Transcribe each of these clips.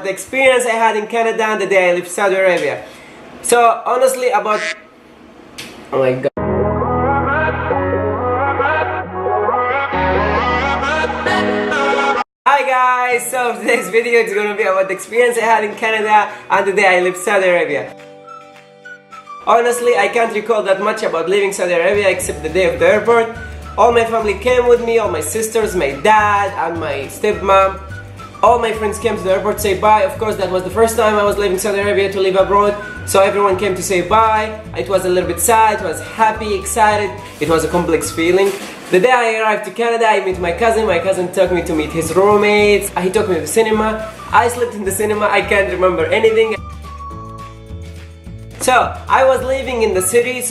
The experience I had in Canada and the day I left Saudi Arabia. So honestly about... Oh my god. Hi guys, so today's video is going to be about the experience I had in Canada and the day I left Saudi Arabia. Honestly, I can't recall that much about leaving Saudi Arabia except the day of the airport. All my family came with me, all my sisters, my dad and my stepmom. All my friends came to the airport to say bye. Of course, that was the first time I was leaving Saudi Arabia to live abroad. So everyone came to say bye. It was a little bit sad, it was happy, excited. It was a complex feeling. The day I arrived to Canada, I met my cousin. My cousin took me to meet his roommates. He took me to the cinema. I slept in the cinema. I can't remember anything. So I was living in the city,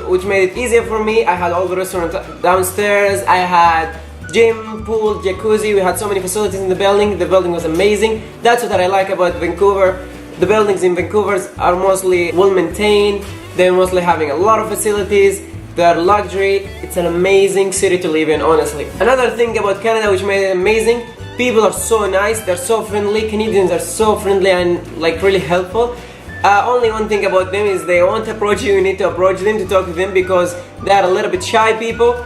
which made it easier for me. I had all the restaurants downstairs. I had gym, pool, jacuzzi. We had so many facilities in the building. The building was amazing. That's what I like about Vancouver. The buildings in Vancouver are mostly well maintained. They're mostly having a lot of facilities. They're luxury. It's an amazing city to live in, honestly. Another thing about Canada which made it amazing, people are so nice, they're so friendly. Canadians are so friendly and like really helpful. Only one thing about them is they won't approach you. You need to approach them to talk to them because they are a little bit shy people.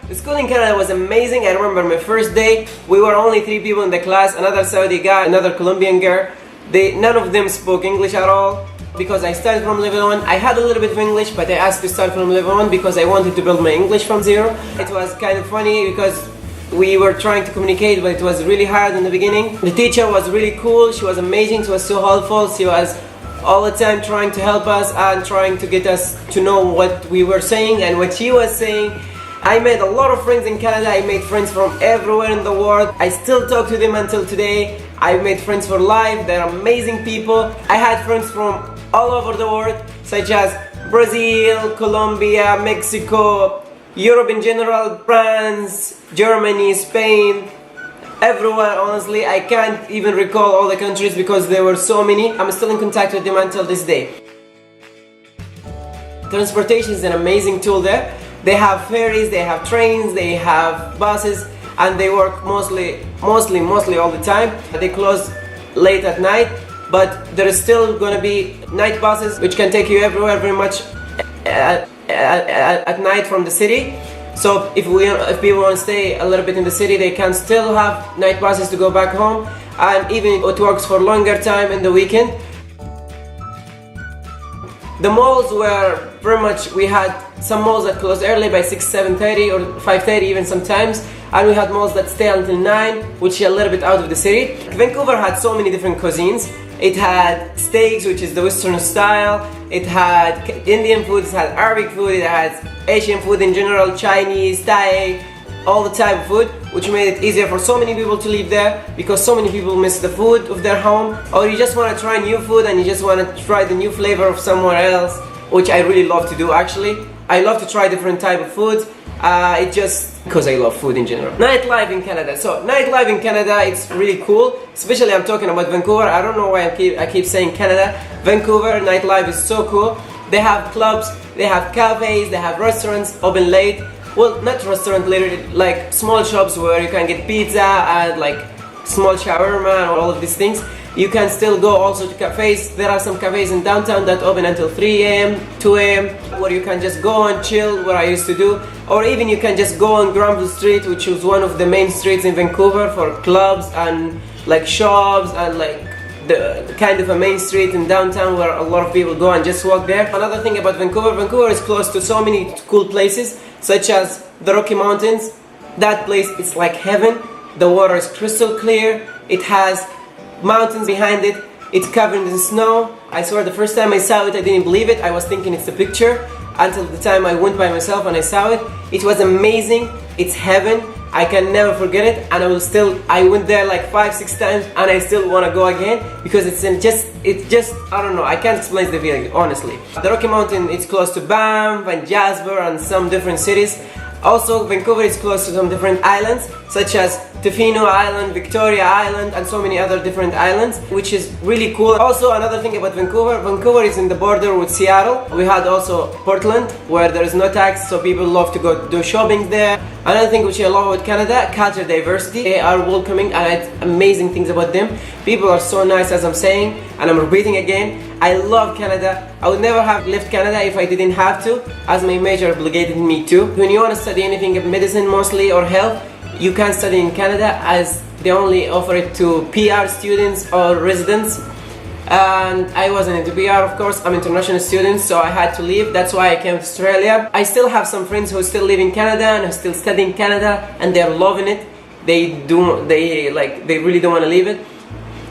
The school in Canada was amazing. I remember my first day, we were only 3 people in the class, another Saudi guy, another Colombian girl. None of them spoke English at all because I started from level 1. I had a little bit of English, but I asked to start from level 1 because I wanted to build my English from zero. It was kind of funny because we were trying to communicate, but it was really hard in the beginning. The teacher was really cool. She was amazing. She was so helpful. She was all the time trying to help us and trying to get us to know what we were saying and what she was saying. I made a lot of friends in Canada. I made friends from everywhere in the world. I still talk to them until today. I made friends for life. They're amazing people. I had friends from all over the world, such as Brazil, Colombia, Mexico, Europe in general, France, Germany, Spain, everywhere. Honestly, I can't even recall all the countries because there were so many. I'm still in contact with them until this day. Transportation is an amazing tool there. They have ferries, they have trains, they have buses, and they work mostly all the time. They close late at night, but there is still gonna be night buses which can take you everywhere very much at night from the city. So if people want to stay a little bit in the city, they can still have night buses to go back home, and even it works for longer time in the weekend. The malls were very much, we had some malls that closed early by 6, 7:30 or 5:30 even sometimes, and we had malls that stay until 9, which is a little bit out of the city. Vancouver had so many different cuisines. It had steaks, which is the Western style. It had Indian food, it had Arabic food, it had Asian food in general, Chinese, Thai, all the type of food, which made it easier for so many people to live there because so many people miss the food of their home, or you just want to try new food and you just want to try the new flavor of somewhere else, which I really love to do actually. I love to try different type of foods. It just because I love food in general. Nightlife in Canada. So nightlife in Canada, it's really cool. Especially I'm talking about Vancouver. I don't know why I keep saying Canada. Vancouver nightlife is so cool. They have clubs, they have cafes, they have restaurants open late. Well, not restaurant, literally like small shops where you can get pizza and like small shawarma and all of these things. You can still go also to cafes. There are some cafes in downtown that open until 3 a.m, 2 a.m, where you can just go and chill, what I used to do. Or even you can just go on Granville Street, which is one of the main streets in Vancouver for clubs and like shops and like the kind of a main street in downtown where a lot of people go and just walk there. Another thing about Vancouver, Vancouver is close to so many cool places, such as the Rocky Mountains. That place is like heaven. The water is crystal clear. It has mountains behind it. It's covered in snow. I swear the first time I saw it I didn't believe it. I was thinking it's a picture until the time I went by myself and I saw it. It was amazing. It's heaven. I can never forget it, and I went there like 5-6 times and I still want to go again because it's just I don't know, I can't explain the feeling honestly. The Rocky Mountain, it's close to Banff and Jasper and some different cities. Also Vancouver is close to some different islands such as Tofino Island, Victoria Island, and so many other different islands, which is really cool. Also, another thing about Vancouver, Vancouver is in the border with Seattle. We had also Portland, where there is no tax, so people love to go do shopping there. Another thing which I love about Canada, culture diversity. They are welcoming, and I had amazing things about them. People are so nice, as I'm saying, and I'm repeating again. I love Canada. I would never have left Canada if I didn't have to, as my major obligated me to. When you want to study anything of medicine mostly or health, you can study in Canada, as they only offer it to PR students or residents. And I wasn't into PR, of course. I'm international student, so I had to leave. That's why I came to Australia. I still have some friends who still live in Canada and who still study in Canada, and they're loving it. They really don't want to leave it.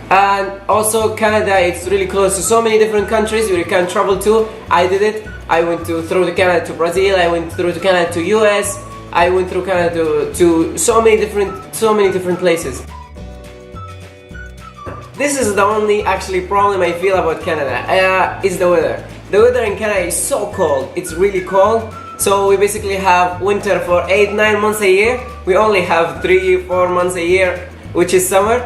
And also Canada, it's really close to so many different countries where you can travel to. I did it. I went through to Canada to Brazil. I went through to Canada to US. I went through Canada to so many different places. This is the only actually problem I feel about Canada, is the weather. The weather in Canada is so cold. It's really cold. So we basically have winter for 8-9 months a year. We only have 3-4 months a year, which is summer.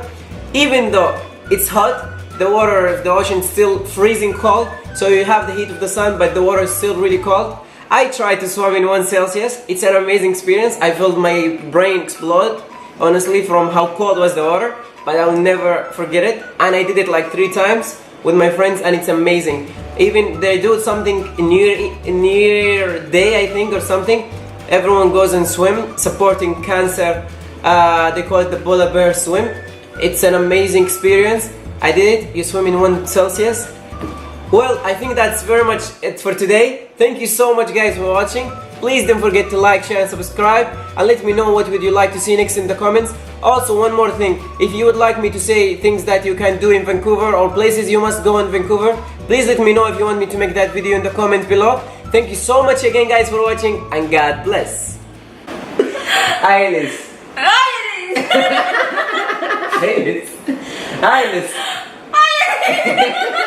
Even though it's hot, the water of the ocean is still freezing cold. So you have the heat of the sun, but the water is still really cold. I tried to swim in 1 Celsius. It's an amazing experience. I felt my brain explode, honestly, from how cold was the water. But I will never forget it. And I did it like 3 times with my friends, and it's amazing. Even they do something New Year Day, I think, or something. Everyone goes and swim, supporting cancer. They call it the polar bear swim. It's an amazing experience. I did it. You swim in 1 Celsius. Well, I think that's very much it for today. Thank you so much, guys, for watching. Please don't forget to like, share and subscribe, and let me know what would you like to see next in the comments. Also, one more thing, if you would like me to say things that you can do in Vancouver or places you must go in Vancouver, please let me know if you want me to make that video in the comment below. Thank you so much again, guys, for watching, and God bless. Iris. Iris. Iris. Iris.